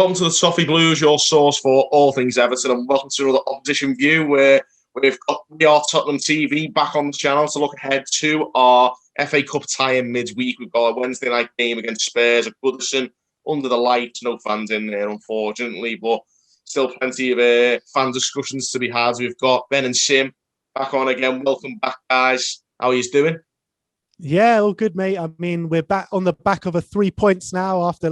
Welcome to the Toffee Blues, your source for all things Everton, and welcome to another Opposition View, where we are Tottenham TV back on the channel to look ahead to our FA Cup tie-in midweek. We've got a Wednesday night game against Spurs at Goodison, under the lights, no fans in there, unfortunately, but still plenty of fan discussions to be had. We've got Ben and Sim back on again. Welcome back, guys. How are you doing? Yeah, all good, mate. I mean, we're back on the back of 3 points now after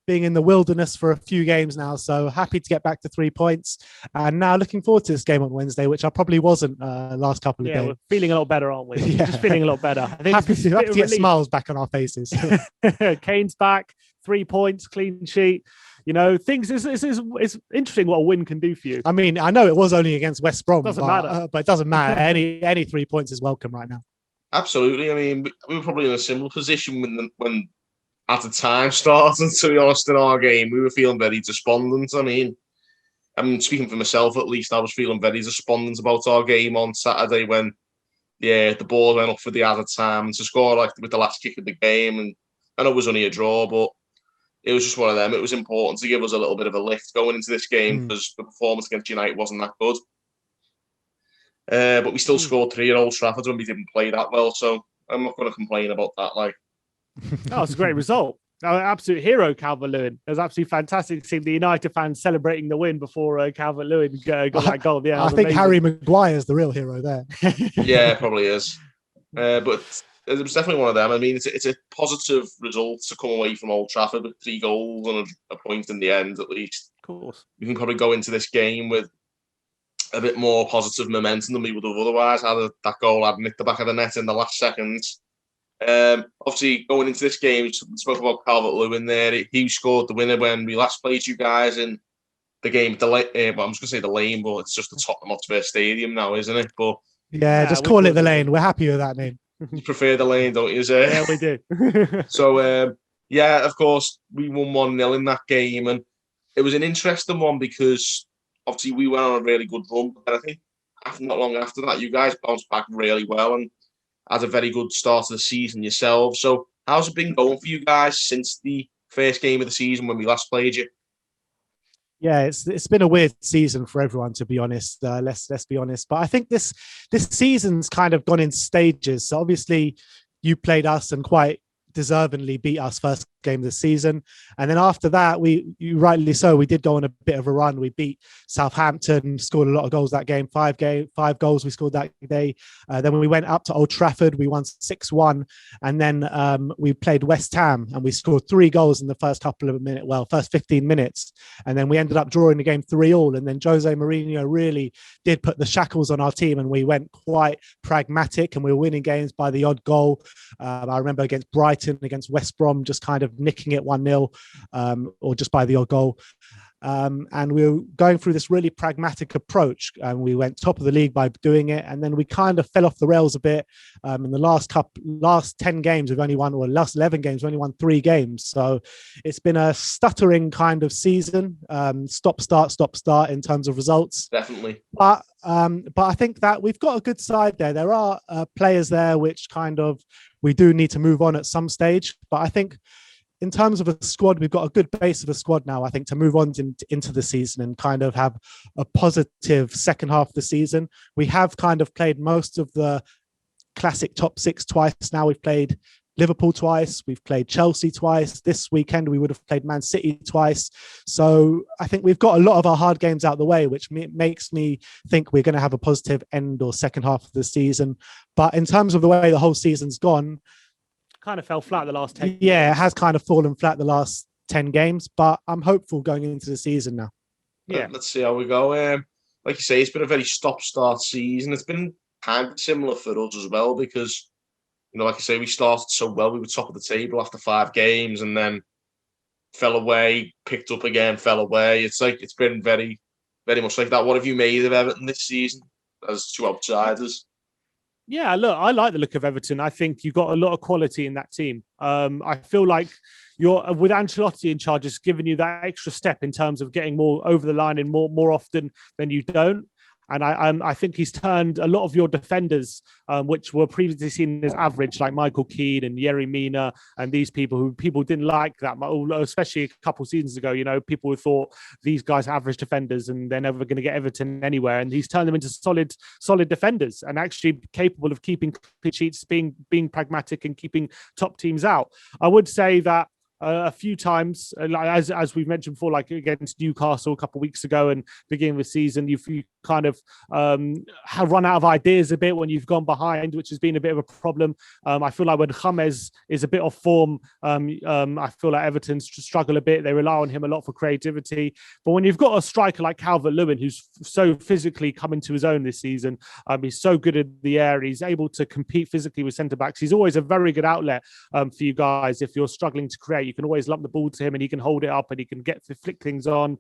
being in the wilderness for a few games now. So happy to get back to 3 points. And now looking forward to this game on Wednesday, which I probably wasn't last couple of days. Yeah, we're feeling a lot better, aren't we? Yeah. Just feeling a lot better. I think happy to get smiles back on our faces. Kane's back, 3 points, clean sheet. You know, it's interesting what a win can do for you. I mean, I know it was only against West Brom, doesn't matter. But it doesn't matter. Any 3 points is welcome right now. Absolutely. I mean, we were probably in a similar position when at the time started, to be honest, in our game. We were feeling very despondent. I mean, speaking for myself, at least, I was feeling very despondent about our game on Saturday when, the ball went up for the added time and to score with the last kick of the game. And I know it was only a draw, but it was just one of them. It was important to give us a little bit of a lift going into this game because the performance against United wasn't that good. But we still scored 3 at Old Trafford when we didn't play that well, so I'm not going to complain about that. Oh, it's a great result. Absolute hero, Calvert-Lewin. It was absolutely fantastic to see the United fans celebrating the win before Calvert-Lewin got that goal. Yeah, I think amazing. Harry Maguire is the real hero there. Yeah, probably is. But it was definitely one of them. I mean, it's a positive result to come away from Old Trafford with 3 goals and a point in the end, at least. Of course. We can probably go into this game with a bit more positive momentum than we would have otherwise had that goal had nicked the back of the net in the last seconds. Obviously, going into this game, we spoke about Calvert-Lewin there. He scored the winner when we last played you guys in the game. I'm just going to say the Lane, but it's just the Tottenham Hotspur Stadium now, isn't it? But yeah, just call it the Lane. We're happy with that name. You prefer the Lane, don't you, sir? Yeah, we do. So, of course, we won 1-0 in that game, and it was an interesting one because obviously we went on a really good run, but I think not long after that, you guys bounced back really well and had a very good start to the season yourselves. So how's it been going for you guys since the first game of the season when we last played you? Yeah, it's been a weird season for everyone, to be honest. Let's be honest. But I think this season's kind of gone in stages. So obviously you played us and quite deservedly beat us first game of the season, and then after that you rightly so, we did go on a bit of a run. We beat Southampton, scored a lot of goals that game, 5 goals we scored that day. Then when we went up to Old Trafford, we won 6-1, and then we played West Ham and we scored 3 goals in the first 15 minutes, and then we ended up drawing the game 3-3. And then Jose Mourinho really did put the shackles on our team, and we went quite pragmatic, and we were winning games by the odd goal. I remember against Brighton, against West Brom, just kind of nicking it 1-0 or just by the odd goal. And we were going through this really pragmatic approach, and we went top of the league by doing it. And then we kind of fell off the rails a bit. In the last 10 games, we've only won, or last 11 games, we've only won 3 games. So it's been a stuttering kind of season. Stop, start in terms of results. Definitely. But I think that we've got a good side there. There are players there which kind of we do need to move on at some stage. But I think in terms of a squad, we've got a good base of a squad now, I think, to move on into the season and kind of have a positive second half of the season. We have kind of played most of the classic top 6 twice now. We've played Liverpool twice, we've played Chelsea twice. This weekend we would have played Man City twice. So I think we've got a lot of our hard games out the way, which makes me think we're going to have a positive end or second half of the season. But in terms of the way the whole season's gone, kind of fell flat the last 10 Yeah, it has kind of fallen flat the last 10 games, but I'm hopeful going into the season now. Yeah, let's see how we go. Like you say, it's been a very stop-start season. It's been kind of similar for us as well because, like I say, we started so well. We were top of the table after 5 games and then fell away, picked up again, fell away. It's been very, very much like that. What have you made of Everton this season as 2 outsiders? Yeah, look, I like the look of Everton. I think you've got a lot of quality in that team. I feel like you're with Ancelotti in charge, has given you that extra step in terms of getting more over the line and more often than you don't. I think he's turned a lot of your defenders, which were previously seen as average, like Michael Keane and Yerry Mina, and these people who people didn't like that much, especially a couple of seasons ago. People who thought these guys are average defenders and they're never going to get Everton anywhere, and he's turned them into solid defenders and actually capable of keeping clean sheets, being pragmatic and keeping top teams out. I would say that a few times, as we've mentioned before, like against Newcastle a couple of weeks ago and beginning of the season, you kind of have run out of ideas a bit when you've gone behind, which has been a bit of a problem. I feel like when James is a bit off form, I feel like Everton struggle a bit. They rely on him a lot for creativity. But when you've got a striker like Calvert-Lewin, who's so physically come into his own this season, he's so good in the air. He's able to compete physically with centre-backs. He's always a very good outlet for you guys. If you're struggling to create, you can always lump the ball to him and he can hold it up and he can flick things on.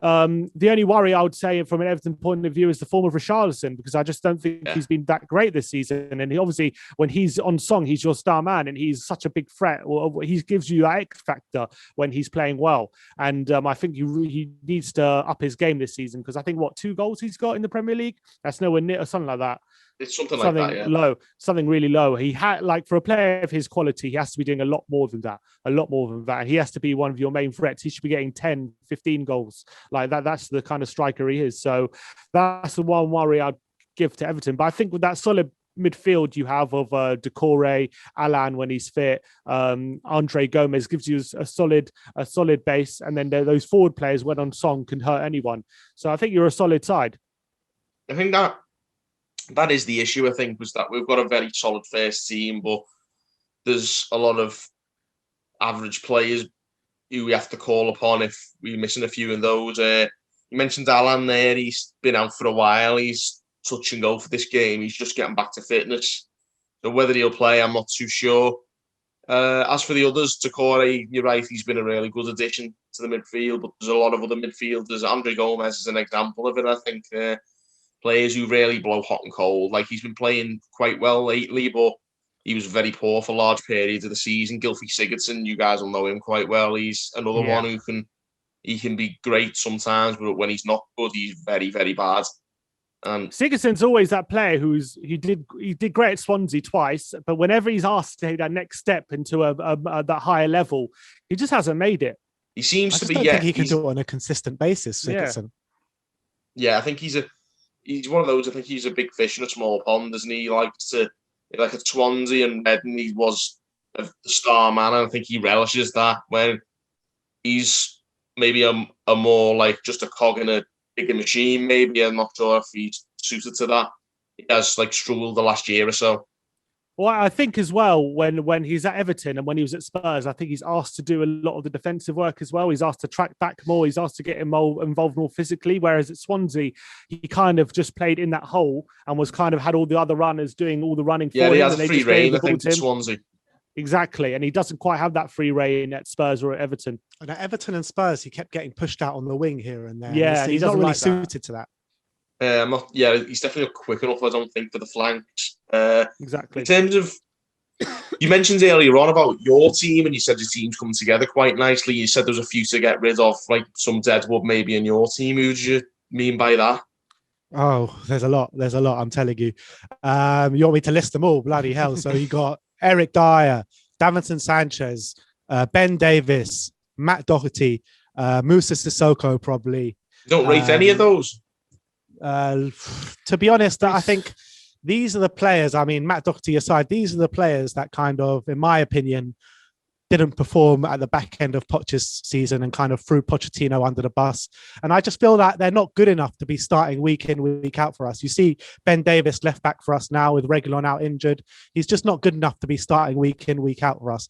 The only worry I would say from an Everton point of view is the form of Richarlison, because I just don't think he's been that great this season. And obviously, when he's on song, he's your star man and he's such a big threat. He gives you that X factor when he's playing well. And I think he needs to up his game this season, because I think 2 goals he's got in the Premier League? That's nowhere near, or something like that. It's something like that, yeah. Low, something really low. He had, like, for a player of his quality, he has to be doing a lot more than that. And he has to be one of your main threats. He should be getting 10, 15 goals. Like that. That's the kind of striker he is. So that's the one worry I'd give to Everton. But I think with that solid midfield you have of Decore, Alan when he's fit, Andre Gomez gives you a solid base, and then those forward players when on song can hurt anyone. So I think you're a solid side. I think that is the issue, I think, was that we've got a very solid first team, but there's a lot of average players who we have to call upon if we're missing a few of those. You mentioned Alan there. He's been out for a while. He's touch and go for this game. He's just getting back to fitness. So whether he'll play, I'm not too sure. As for the others, Decore, you're right, he's been a really good addition to the midfield, but there's a lot of other midfielders. Andre Gomez is an example of it, I think. Players who really blow hot and cold. Like, he's been playing quite well lately, but he was very poor for large periods of the season. Gylfi Sigurdsson, you guys will know him quite well. He's another one who can be great sometimes, but when he's not good, he's very, very bad. Sigurdsson's always that player he did great at Swansea twice, but whenever he's asked to take that next step into that higher level, he just hasn't made it. He seems to be. I think he can do it on a consistent basis, Sigurdsson. Yeah, I think he's one of those. I think he's a big fish in a small pond, isn't he? He likes to, like at Swansea and Reading, he was the star man. And I think he relishes that. When he's maybe a more like just a cog in a bigger machine, maybe. I'm not sure if he's suited to that. He has like struggled the last year or so. Well, I think as well, when he's at Everton and when he was at Spurs, I think he's asked to do a lot of the defensive work as well. He's asked to track back more. He's asked to get involved more physically. Whereas at Swansea, he kind of just played in that hole and was kind of had all the other runners doing all the running for him. Yeah, he has a free rein, I think, at Swansea. Exactly. And he doesn't quite have that free rein at Spurs or at Everton. And at Everton and Spurs, he kept getting pushed out on the wing here and there. Yeah, he's not really suited to that. He's definitely not quick enough, I don't think, for the flanks. Exactly. In terms of, you mentioned earlier on about your team, and you said your team's come together quite nicely. You said there was a few to get rid of, like some deadwood maybe in your team. Who do you mean by that? Oh, there's a lot. I'm telling you. You want me to list them all? Bloody hell. So you got Eric Dyer, Davinson Sanchez, Ben Davis, Matt Doherty, Musa Sissoko probably. Don't rate any of those? To be honest, I think these are the players, I mean, Matt Doherty aside, these are the players that kind of, in my opinion, didn't perform at the back end of Poch's season and kind of threw Pochettino under the bus. And I just feel that they're not good enough to be starting week in, week out for us. You see Ben Davis left back for us now with Reguilon out injured. He's just not good enough to be starting week in, week out for us.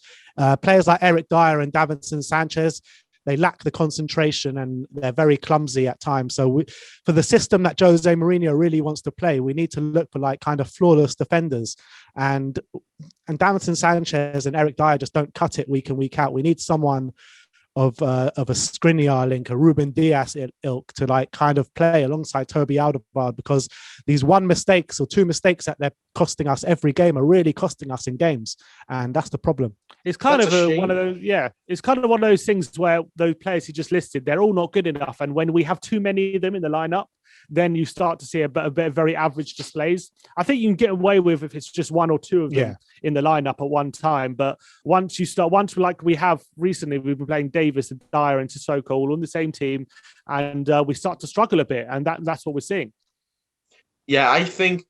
Players like Eric Dyer and Davinson Sanchez, they lack the concentration and they're very clumsy at times. So for the system that Jose Mourinho really wants to play, we need to look for like kind of flawless defenders. And Davinson Sanchez and Eric Dyer just don't cut it week in, week out. We need someone of a Skriniar link, a Ruben Diaz ilk to like kind of play alongside Toby Alderweireld, because these one mistakes or two mistakes that they're costing us every game are really costing us in games, and that's the problem. It's kind of one of those, it's kind of one of those things where those players you just listed, they're all not good enough, and when we have too many of them in the lineup, then you start to see a bit of very average displays. I think you can get away with if it's just one or two of them in the lineup at one time. But once like we have recently, we've been playing Davis and Dyer and Sissoko all on the same team, and we start to struggle a bit, and that's what we're seeing. Yeah, I think,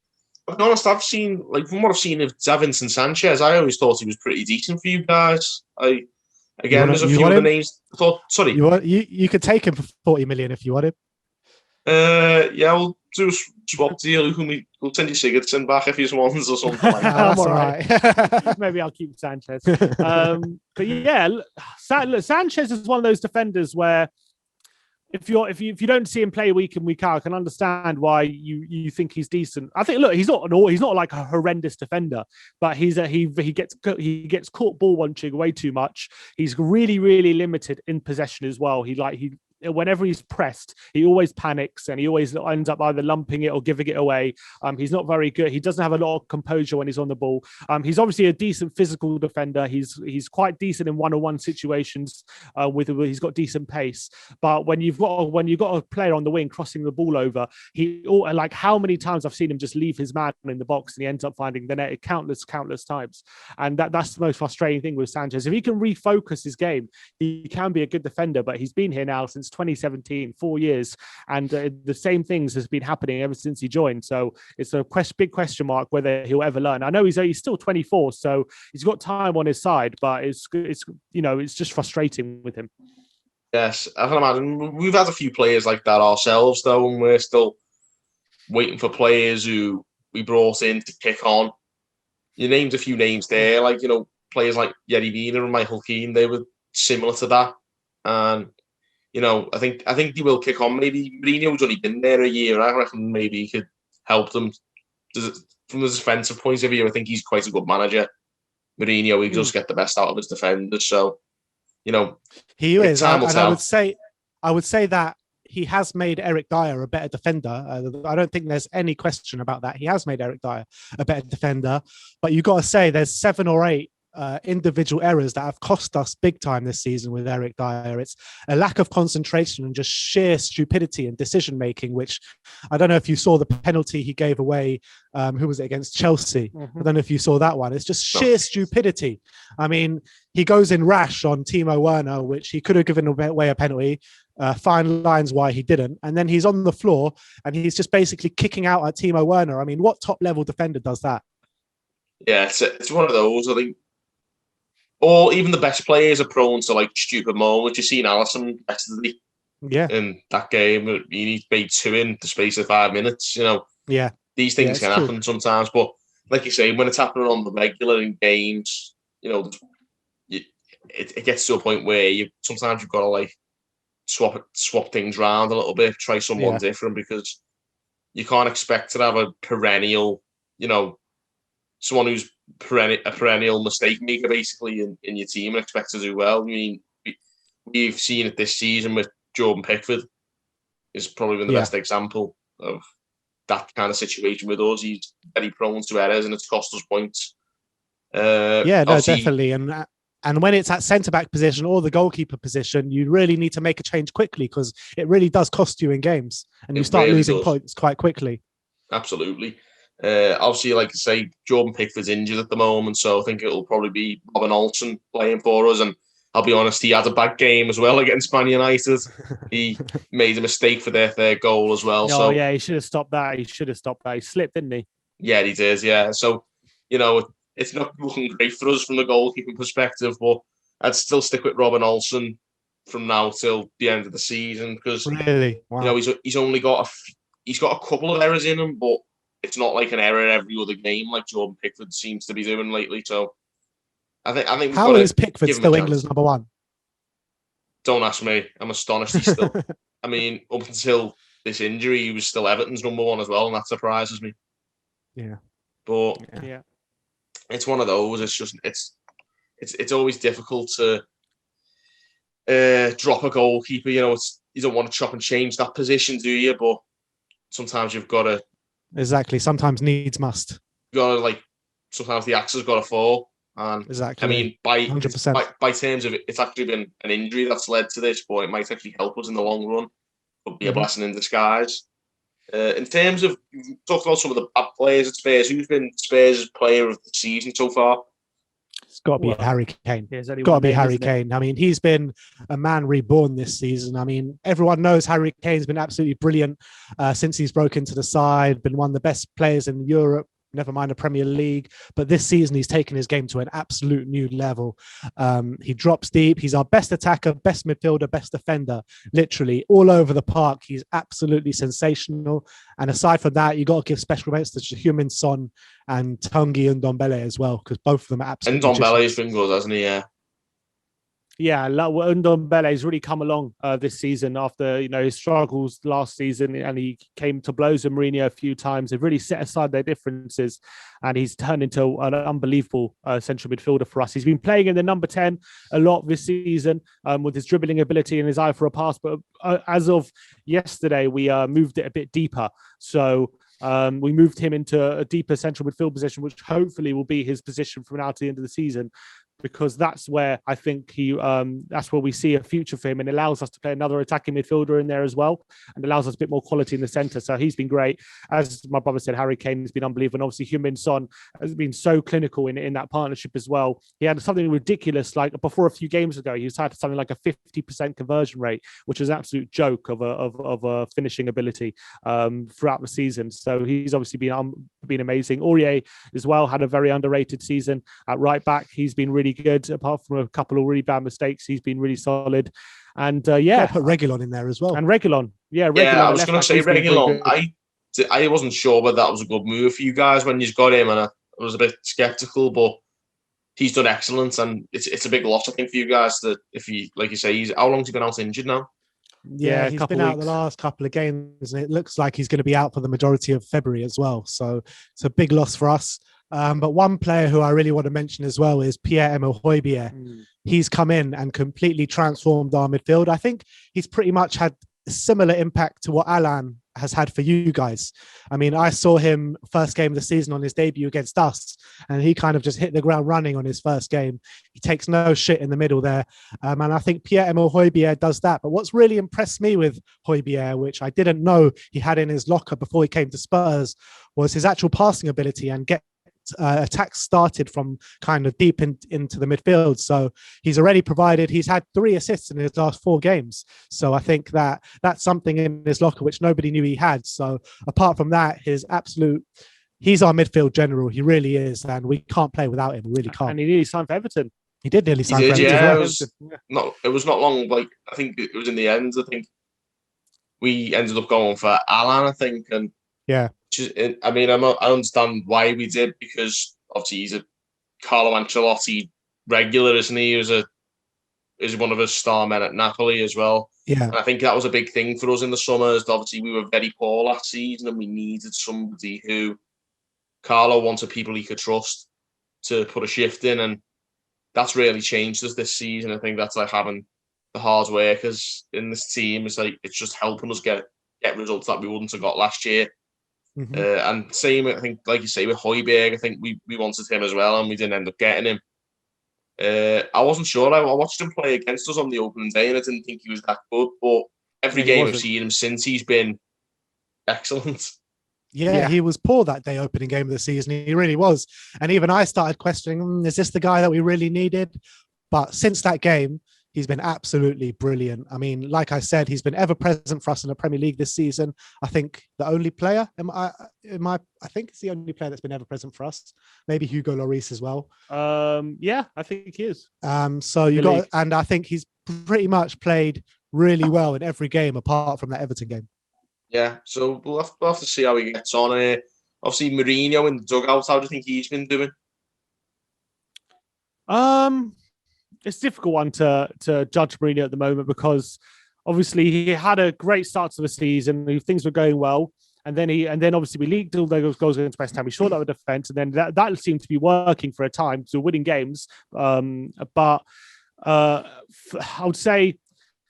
to be honest, I've seen, like, from what I've seen of Davinson Sanchez, I always thought he was pretty decent for you guys. There's a few other names. I thought, sorry. You could take him for 40 million if you wanted. Yeah, we'll do a swap deal. We'll send you Sigurdsson back if he's wants or something like that. That's all right. Maybe I'll keep Sanchez. But yeah, Sanchez is one of those defenders where if you don't see him play week in, week out, I can understand why you think he's decent. I think, look, he's not like a horrendous defender, but he gets caught ball watching way too much. He's really, really limited in possession as well. Whenever he's pressed, he always panics and he always ends up either lumping it or giving it away. He's not very good. He doesn't have a lot of composure when he's on the ball. He's obviously a decent physical defender. He's quite decent in one-on-one situations. He's got decent pace. But when you've got a player on the wing crossing the ball over, like how many times I've seen him just leave his man in the box and he ends up finding the net countless times. And that's the most frustrating thing with Sanchez. If he can refocus his game, he can be a good defender. But he's been here now since 2017, 4 years, and the same things has been happening ever since he joined. So it's a big question mark whether he'll ever learn. I know he's still 24, so he's got time on his side, but it's just frustrating with him. Yes, I can imagine. We've had a few players like that ourselves, though, and we're still waiting for players who we brought in to kick on. You named a few names there, like, players like Yerry Mina and Michael Keane. They were similar to that, and I think he will kick on. Maybe Mourinho's only been there a year. I reckon maybe he could help them. From the defensive point of view, I think he's quite a good manager. Mourinho, he does get the best out of his defenders. So, he is. And I would say that he has made Eric Dyer a better defender. I don't think there's any question about that. He has made Eric Dyer a better defender. But you've got to say there's 7 or 8 individual errors that have cost us big time this season with Eric Dyer. It's a lack of concentration and just sheer stupidity and decision making, which I don't know if you saw the penalty he gave away. Who was it, against Chelsea? I don't know if you saw that one. It's just sheer stupidity. I mean, he goes in rash on Timo Werner, which he could have given away a penalty. Fine lines why he didn't, and then he's on the floor and he's just basically kicking out at Timo Werner. I mean, what top level defender does that? Yeah, it's one of those, I think. Or even the best players are prone to like stupid moments. You've seen Alisson yesterday. Yeah. In that game, he made 2 in the space of 5 minutes. Yeah. These things can happen sometimes, but like you say, when it's happening on the regular in games, it gets to a point where sometimes you've got to like swap things around a little bit, try someone different, because you can't expect to have a perennial, someone who's a perennial mistake maker basically in your team and expect to do well. I mean, we've seen it this season with Jordan Pickford. Is probably been the best example of that kind of situation with us. He's very prone to errors and it's cost us points. Definitely. And when it's at centre-back position or the goalkeeper position, you really need to make a change quickly, because it really does cost you in games and you start losing points quite quickly. Absolutely. Obviously, like I say, Jordan Pickford's injured at the moment, so I think it'll probably be Robin Olsen playing for us. And I'll be honest, he had a bad game as well against Man United. He made a mistake for their third goal as well. He should have stopped that. He slipped, didn't he? Yeah, he did, yeah. So, it's not looking great for us from the goalkeeping perspective, but I'd still stick with Robin Olsen from now till the end of the season, because really, wow. He's only got he's got a couple of errors in him, but it's not like an error every other game like Jordan Pickford seems to be doing lately. So I think how is Pickford still England's number 1? Don't ask me. I'm astonished he's still. I mean, up until this injury, he was still Everton's number 1 as well, and that surprises me. Yeah, but it's one of those. It's just it's always difficult to drop a goalkeeper. You don't want to chop and change that position, do you? But sometimes you've got to. Exactly. Sometimes needs must. You got to sometimes the axe has got to fall. And exactly. I mean, 100%. by terms of it, it's actually been an injury that's led to this, but it might actually help us in the long run. It'll be a blessing in disguise. In terms of, you talked about some of the bad players at Spurs. Who's been Spurs' player of the season so far? It's got to be Harry Kane. There's It's only got to one be name, Harry isn't it? Kane. I mean, he's been a man reborn this season. I mean, everyone knows Harry Kane's been absolutely brilliant since he's broke into the side, been one of the best players in Europe, never mind the Premier League. But this season, he's taken his game to an absolute new level. He drops deep. He's our best attacker, best midfielder, best defender, literally all over the park. He's absolutely sensational. And aside from that, you got to give special thanks to Heung-min Son and Tanguy Ndombele as well, because both of them are And absolutely Ndombele's been good, hasn't he? Yeah. Yeah, Ndombele's really come along this season after his struggles last season, and he came to blows with Mourinho a few times. They've really set aside their differences, and he's turned into an unbelievable central midfielder for us. He's been playing in the number 10 a lot this season with his dribbling ability and his eye for a pass. But as of yesterday, we moved it a bit deeper. So we moved him into a deeper central midfield position, which hopefully will be his position from now to the end of the season, because that's where I think that's where we see a future for him, and allows us to play another attacking midfielder in there as well, and allows us a bit more quality in the centre. So he's been great. As my brother said, Harry Kane has been unbelievable, and obviously Heung-min Son has been so clinical in that partnership as well. He had something ridiculous, like before a few games ago, he had something like a 50% conversion rate, which is an absolute joke of a finishing ability throughout the season. So he's obviously been amazing. Aurier as well had a very underrated season at right back. He's been really good, apart from a couple of really bad mistakes. He's been really solid. And Put Reguilon in there as well. And Reguilon. Reguilon, I was going to say Reguilon. I wasn't sure whether that was a good move for you guys when you got him, and I was a bit skeptical, but he's done excellent, and it's a big loss, I think, for you guys that if he, like you say, how long's he been out injured now? Yeah, he's been out the last couple of games, and it looks like he's going to be out for the majority of February as well. So it's a big loss for us. But one player who I really want to mention as well is Pierre-Emile Højbjerg. He's come in and completely transformed our midfield. I think he's pretty much had a similar impact to what Alan has had for you guys. I mean, I saw him first game of the season on his debut against us, and he kind of just hit the ground running on his first game. He takes no shit in the middle there. And I think Pierre-Emile Højbjerg does that. But what's really impressed me with Højbjerg, which I didn't know he had in his locker before he came to Spurs, was his actual passing ability and attacks started from kind of deep into the midfield. So he's already he's had 3 assists in his last 4 games. So I think that's something in his locker which nobody knew he had. So apart from that, he's our midfield general. He really is. And we can't play without him. We really can't. And he nearly signed for Everton. He did nearly sign for Everton. Yeah, it was not long. Like, I think it was in the end. I think we ended up going for Alan, I think. And yeah. I mean, I understand why we did, because obviously he's a Carlo Ancelotti regular, isn't he? Is one of his star men at Napoli as well. Yeah, and I think that was a big thing for us in the summer. Is obviously we were very poor last season, and we needed somebody who Carlo wanted people he could trust to put a shift in, and that's really changed us this season. I think that's like having the hard workers in this team. It's just helping us get results that we wouldn't have got last year. Mm-hmm. And same, I think, like you say, with Højbjerg, I think we wanted him as well, and we didn't end up getting him. I wasn't sure. I watched him play against us on the opening day, and I didn't think he was that good. But every game I've seen him since, he's been excellent. Yeah, he was poor that day, opening game of the season. He really was. And even I started questioning, is this the guy that we really needed? But since that game, he's been absolutely brilliant. I mean, like I said, he's been ever present for us in the Premier League this season. I think the only player, I think it's the only player that's been ever present for us. Maybe Hugo Lloris as well. Yeah, I think he is. And I think he's pretty much played really well in every game apart from that Everton game. Yeah, so we'll have to see how he gets on. Obviously, Mourinho in the dugout, how do you think he's been doing? It's a difficult one to judge Mourinho at the moment, because obviously he had a great start to the season. Things were going well, and then obviously we leaked all those goals against West Ham. We showed that with defence, and then that seemed to be working for a time, so winning games. But I would say,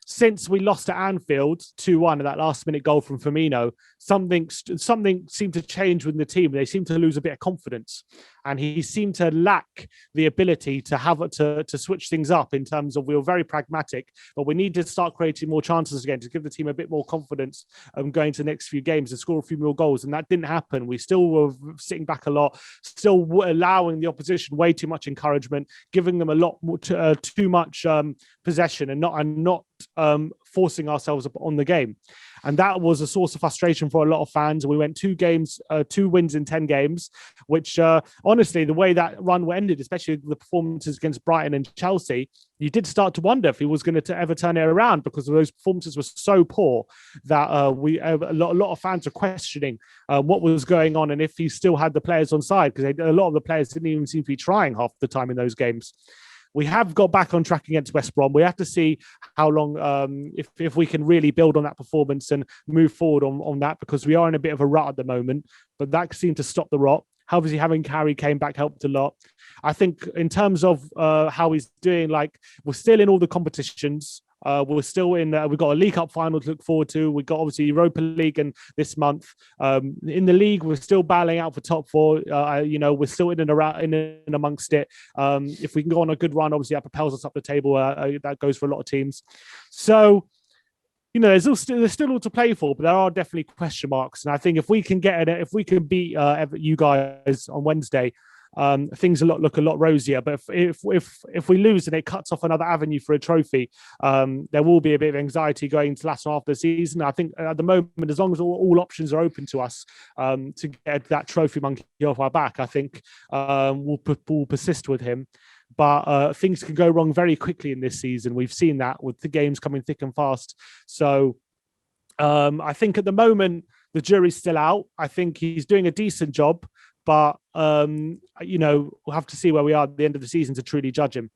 since we lost at Anfield 2-1 and that last minute goal from Firmino, something seemed to change within the team. They seemed to lose a bit of confidence, and he seemed to lack the ability to have to switch things up in terms of, we were very pragmatic, but we need to start creating more chances again to give the team a bit more confidence going to the next few games and score a few more goals. And that didn't happen. We still were sitting back a lot, still allowing the opposition way too much encouragement, giving them a lot more too much possession, and not forcing ourselves on the game. And that was a source of frustration for a lot of fans. We went 2 wins in 10 games, which honestly, the way that run ended, especially the performances against Brighton and Chelsea, you did start to wonder if he was going to ever turn it around, because those performances were so poor that a lot of fans are questioning what was going on and if he still had the players on side, because a lot of the players didn't even seem to be trying half the time in those games. We have got back on track against West Brom. We have to see how long, if we can really build on that performance and move forward on that, because we are in a bit of a rut at the moment. But that seemed to stop the rot. Obviously, having Harry came back helped a lot. I think in terms of how he's doing, like, we're still in all the competitions. We're still in. We've got a League Cup final to look forward to. We've got obviously Europa League and this month. In the league, we're still battling out for top 4. We're still in and around, in and amongst it. If we can go on a good run, obviously that propels us up the table. That goes for a lot of teams. So, there's still all to play for, but there are definitely question marks. And I think if we can beat you guys on Wednesday, things look a lot rosier. But if we lose and it cuts off another avenue for a trophy, there will be a bit of anxiety going into the last half of the season. I think at the moment, as long as all options are open to us to get that trophy monkey off our back, I think we'll persist with him. But things can go wrong very quickly in this season. We've seen that with the games coming thick and fast. So I think at the moment, the jury's still out. I think he's doing a decent job, but we'll have to see where we are at the end of the season to truly judge him.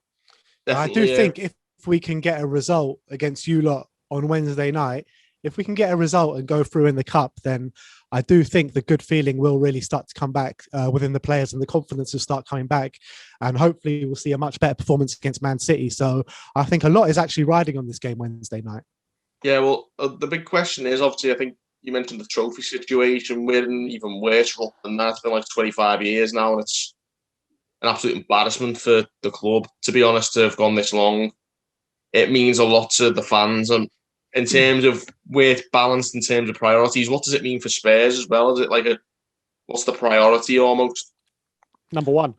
Definitely, I do think if we can get a result against you lot on Wednesday night, if we can get a result and go through in the cup, then I do think the good feeling will really start to come back within the players, and the confidence will start coming back. And hopefully we'll see a much better performance against Man City. So I think a lot is actually riding on this game Wednesday night. Yeah, well, the big question is, obviously, I think you mentioned the trophy situation. We're in even worse rut than that. It's been like 25 years now, and it's an absolute embarrassment for the club, to be honest, to have gone this long. It means a lot to the fans. And in terms of where it's balanced in terms of priorities, what does it mean for Spurs as well? Is it like what's the priority almost? Number one.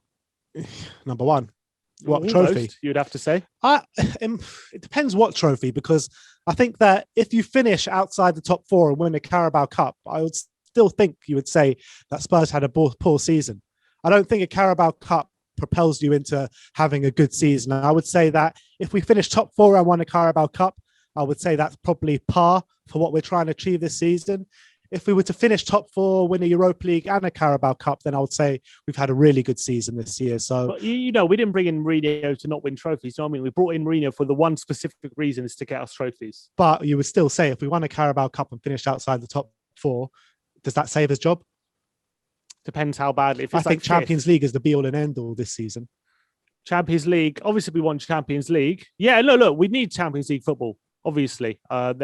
What Almost, trophy? You'd have to say. It depends what trophy, because I think that if you finish outside the top 4 and win a Carabao Cup, I would still think you would say that Spurs had a poor season. I don't think a Carabao Cup propels you into having a good season. And I would say that if we finish top 4 and won a Carabao Cup, I would say that's probably par for what we're trying to achieve this season. If we were to finish top 4, win a Europa League and a Carabao Cup, then I would say we've had a really good season this year. So, but we didn't bring in Mourinho to not win trophies. I mean, we brought in Mourinho for the one specific reason, is to get us trophies. But you would still say if we won a Carabao Cup and finished outside the top 4, does that save his job? Depends how badly. I think Champions League is the be all and end all this season. Champions League, obviously we won Champions League. Yeah, look, we need Champions League football. Obviously, I'm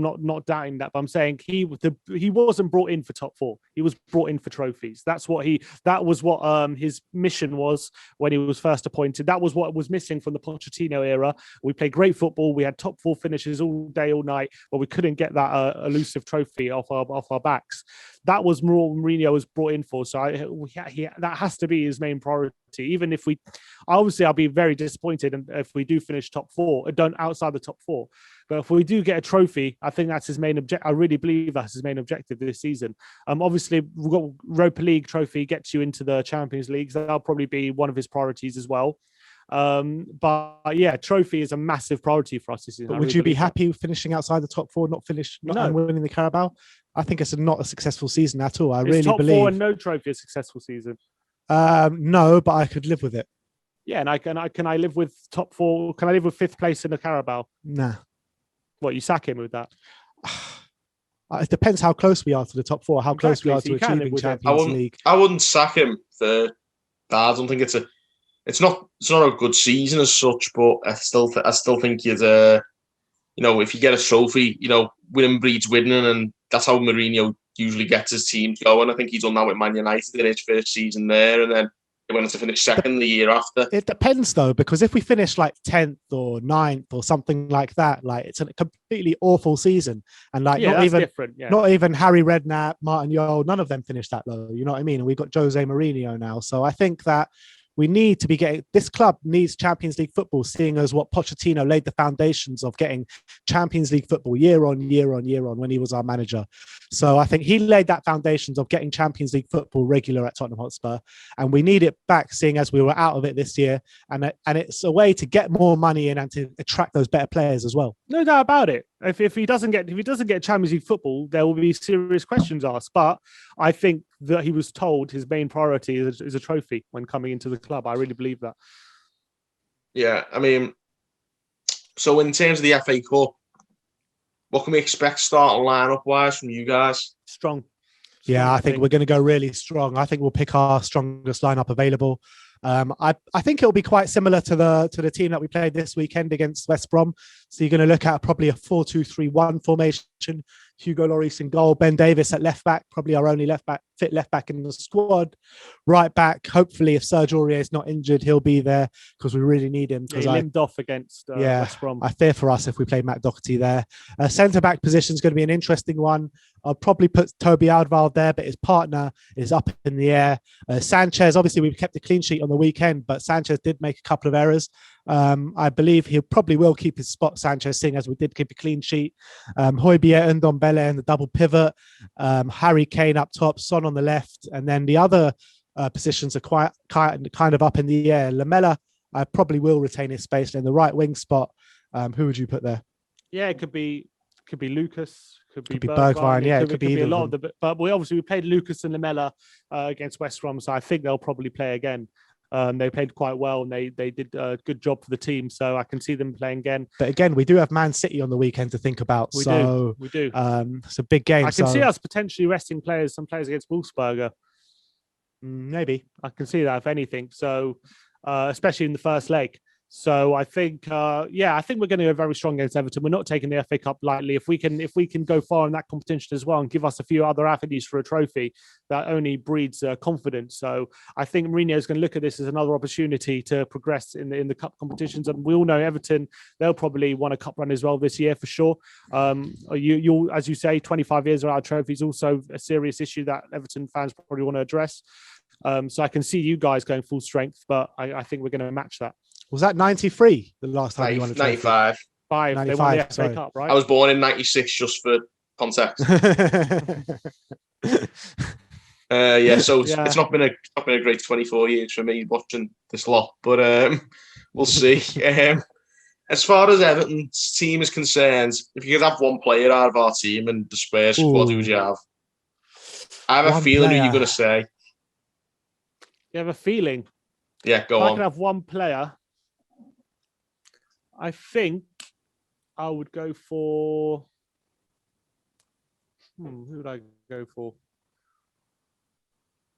not doubting that, but I'm saying he wasn't brought in for top 4. He was brought in for trophies. That was what his mission was when he was first appointed. That was what was missing from the Pochettino era. We played great football. We had top 4 finishes all day, all night, but we couldn't get that elusive trophy off our backs. That was more Mourinho was brought in for. So that has to be his main priority. Even if I'll be very disappointed if we do finish top 4, don't outside the top 4. But if we do get a trophy, I think that's his main objective. I really believe that's his main objective this season. Obviously, we've got Europa League trophy gets you into the Champions League. So that'll probably be one of his priorities as well. But yeah, trophy is a massive priority for us this season. But would you be happy finishing outside the top 4, not winning the Carabao? I think it's not a successful season at all. I really top believe 4 and no trophy a successful season. No, but I could live with it. Yeah, and can I live with top 4? Can I live with 5th place in the Carabao? Nah. What, you sack him with that? It depends how close we are to the top 4, how close we are to achieving Champions League. I wouldn't sack him for that. I don't think it's not a good season as such, but I still think you'd if you get a trophy, winning breeds winning, and that's how Mourinho usually gets his teams going. I think he's done that with Man United in his first season there, and then they went on to finish second the year after. It depends though, because if we finish like 10th or 9th or something like that, like it's a completely awful season. And like not even Harry Redknapp, Martin Yole, none of them finished that low. You know what I mean? And we've got Jose Mourinho now. So I think that we need to be getting, this club needs Champions League football, seeing as what Pochettino laid the foundations of getting Champions League football year on when he was our manager. So I think he laid that foundations of getting Champions League football regular at Tottenham Hotspur, and we need it back, seeing as we were out of it this year. And it's a way to get more money in and to attract those better players as well. No doubt about it. If he doesn't get Champions League football, there will be serious questions asked. But I think that he was told his main priority is a trophy when coming into the club. I really believe that. Yeah, I mean, so in terms of the FA Cup, what can we expect starting lineup wise from you guys? Strong. Yeah, I think we're going to go really strong. I think we'll pick our strongest lineup available. I think it'll be quite similar to the team that we played this weekend against West Brom. So you're going to look at probably a 4-2-3-1 formation. Hugo Lloris in goal, Ben Davis at left back, probably our only fit left back in the squad. Right back, hopefully if Serge Aurier is not injured, he'll be there because we really need him. He limbed off against West Brom. I fear for us if we play Matt Doherty there. Centre back position is going to be an interesting one. I'll probably put Toby Alderweireld there, but his partner is up in the air. Sanchez, obviously we kept a clean sheet on the weekend, but Sanchez did make a couple of errors. I believe he probably will keep his spot, Sanchez, seeing as we did keep a clean sheet. Højbjerg and Ndombele in the double pivot. Harry Kane up top, Son on the left, and then the other positions are quite kind of up in the air. Lamela, I probably will retain his space in the right wing spot. Who would you put there? Yeah, it could be Lucas. Could be Bergwijn. Yeah, it could be a lot of the. But we played Lucas and Lamela against West Brom, so I think they'll probably play again. They played quite well, and they did a good job for the team. So I can see them playing again. But again, we do have Man City on the weekend to think about. We do. It's a big game. I can see us potentially resting some players against Wolfsberger. Maybe I can see that if anything. So especially in the first leg. So I think, I think we're going to go very strong against Everton. We're not taking the FA Cup lightly. If we can go far in that competition as well and give us a few other avenues for a trophy, that only breeds confidence. So I think Mourinho is going to look at this as another opportunity to progress in the cup competitions. And we all know Everton; they'll probably want a cup run as well this year for sure. You'll, as you say, 25 years without a trophy is also a serious issue that Everton fans probably want to address. So I can see you guys going full strength, but I think we're going to match that. Was that 93 the last time you won a trophy? 95. 95. They won the FA Cup, right? I was born in 96, just for context. It's not been a great 24 years for me watching this lot, but we'll see. As far as Everton's team is concerned, if you could have one player out of our team and the Spurs squad, who would you have? I have a feeling who you're going to say. You have a feeling? Yeah, go on. I could have one player. I think I would go for. Who would I go for?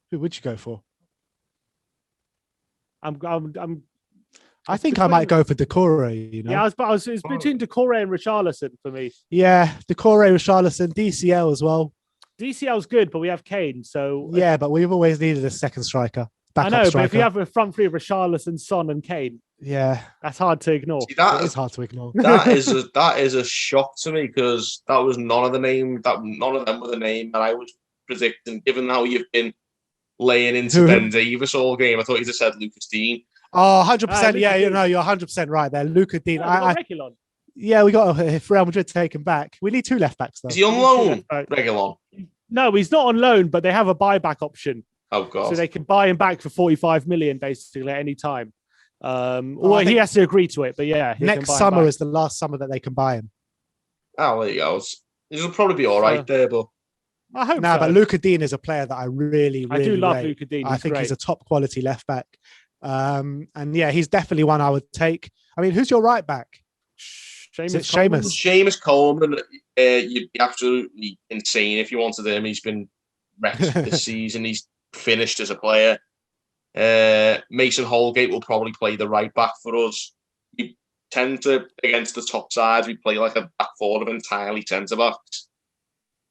Who would you go for? I think I might go for Decore. You know. Yeah, it's between Decore and Richarlison for me. Yeah, Decore, Richarlison, DCL as well. DCL's good, but we have Kane, so yeah. But we've always needed a second striker. I know, but if you have a front three of Richarlison, Son, and Kane, yeah, that's hard to ignore. See, it is hard to ignore. That is a shock to me, because that was none of them were the name that I was predicting. Given how you've been laying into Ben Davis all game, I thought you'd have said Lucas Dean. Oh, 100%. Yeah, you're 100% right there. Lucas Dean. Yeah, we got if Real Madrid take him back. We need two left backs though. Is he on loan? Reguilón? No, he's not on loan, but they have a buyback option. Oh god! So they can buy him back for 45 million basically at any time. He has to agree to it, but yeah. Next summer is the last summer that they can buy him. Oh, there you go. He'll probably be all right there, but I hope so. But Lucas Dean is a player that I really do love. Lucas Dean. I think he's a top quality left back, and yeah, he's definitely one I would take. I mean, who's your right back? Seamus Coleman. You'd be absolutely insane if you wanted him. He's been wrecked this season. He's finished as a player. Mason Holgate will probably play the right back for us. We tend to, against the top sides, we play like a back four of entirely centre backs.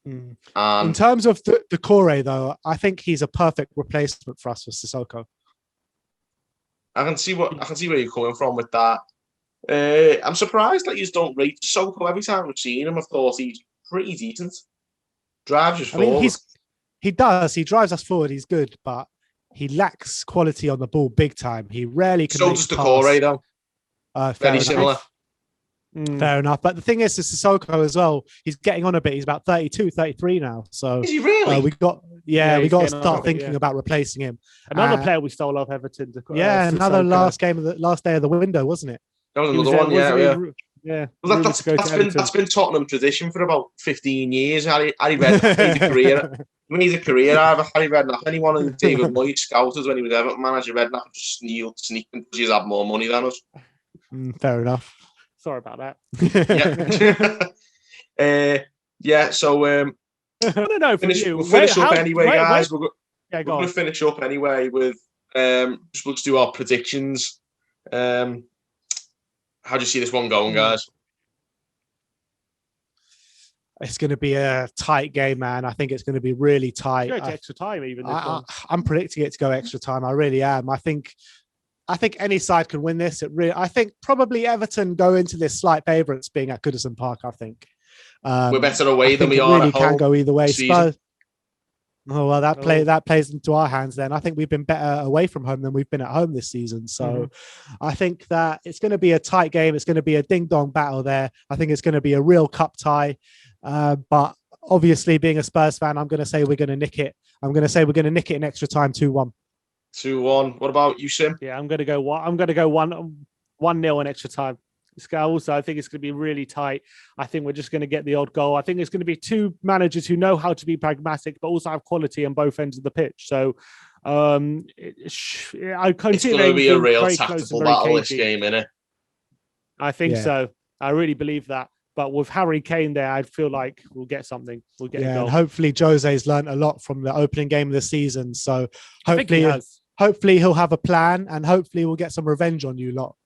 In And terms of the core, though, I think he's a perfect replacement for us for Sissoko. I can see where you're coming from with that. I'm surprised that you don't rate Sissoko. Every time we've seen him, I thought he's pretty decent. Drives us forward. He does. He drives us forward. He's good, but he lacks quality on the ball big time. He rarely can. So does the core, though. Very similar. Fair enough. But the thing is, Sissoko as well, he's getting on a bit. He's about 32, 33 now. So is he really? we got to start thinking about replacing him. Another player we stole off Everton. Another last day of the window, wasn't it? That was another one, yeah. Well, that's been Tottenham tradition for about 15 years. Harry Redknapp made a career out of Harry Redknapp. Anyone in David Moyes scouted when he was Everton manager, Redknapp just sneaked because he's had more money than us. Fair enough. Sorry about that. So I don't know. We'll finish up anyway, guys. We're going to finish up anyway with let's do our predictions. How do you see this one going, guys? It's going to be a tight game, man. I think it's going to be really tight. Go to extra time, even. I'm predicting it to go extra time. I really am. I think any side can win this. I think probably Everton go into this slight favourites being at Goodison Park. I think we're better away than we are really at home. Can go either way. Spurs. Oh well, that plays into our hands. Then I think we've been better away from home than we've been at home this season. So I think that it's going to be a tight game. It's going to be a ding dong battle there. I think it's going to be a real cup tie. But obviously, being a Spurs fan, I'm going to say we're going to nick it. I'm going to say we're going to nick it in extra time, 2-1. 2-1. What about you, Sim? Yeah, I'm going to go 1-0 in extra time. Also, I think it's going to be really tight. I think we're just going to get the odd goal. I think it's going to be two managers who know how to be pragmatic, but also have quality on both ends of the pitch. So it's going to be a real tactical battle this game, innit? I think so. I really believe that. But with Harry Kane there, I feel like we'll get something. We'll get a goal. And hopefully Jose's learned a lot from the opening game of the season. So hopefully he'll have a plan, and hopefully we'll get some revenge on you lot.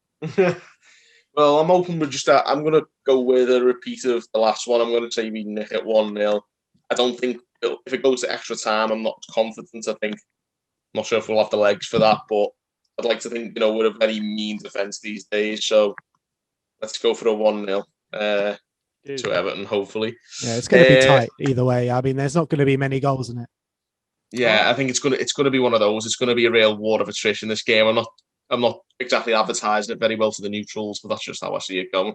Well, I'm hoping I'm going to go with a repeat of the last one. I'm going to say we nick it 1-0. I don't think if it goes to extra time, I'm not confident. I'm not sure if we'll have the legs for that, but I'd like to think, we're a very mean defence these days. So let's go for a 1-0 to Everton, hopefully. Yeah, it's going to be tight either way. I mean, there's not going to be many goals in it. Yeah, I think it's going to be one of those. It's going to be a real war of attrition this game. I'm not exactly advertising it very well to the neutrals, but that's just how I see it going.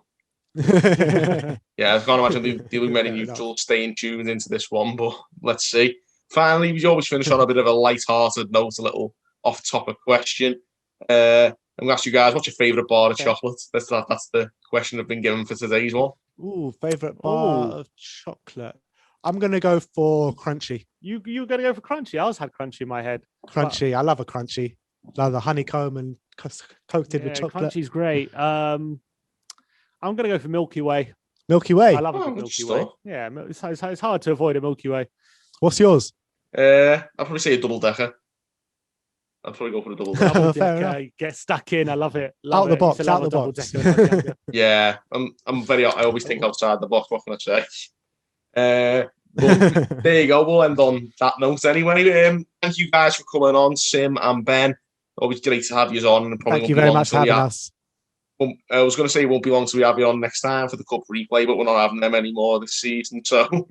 Yeah, I can't imagine dealing many neutrals staying tuned into this one, but let's see. Finally, we always finish on a bit of a light-hearted note, a little off-topic question. I'm going to ask you guys, what's your favourite bar of chocolate? That's the question I've been given for today's one. Ooh, favourite bar of chocolate. I'm going to go for crunchy. You're going to go for crunchy? I always had crunchy in my head. Crunchy. I love a crunchy. Love the honeycomb and coated with chocolate. Crunchy's great. I'm going to go for Milky Way. Milky Way? I love a good Milky Way. Yeah, it's hard to avoid a Milky Way. What's yours? I'll probably say a double-decker. I'll probably go for a double-decker. Get stuck in. I love it. Out the box. Yeah, I always think outside the box. What can I say? But there you go. We'll end on that note anyway. Thank you guys for coming on, Sim and Ben. Always great to have you on. Thank you very much for having us. I was going to say it won't be long till we have you on next time for the Cup replay, but we're not having them anymore this season. So no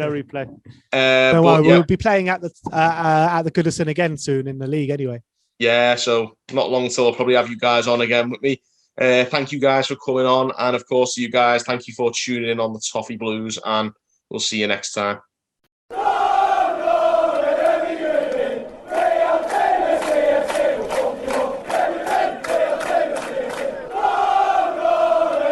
replay. We'll be playing at the Goodison again soon in the league anyway. Yeah, so not long till I'll probably have you guys on again with me. Thank you guys for coming on, and of course, you guys, thank you for tuning in on the Toffee Blues, and we'll see you next time.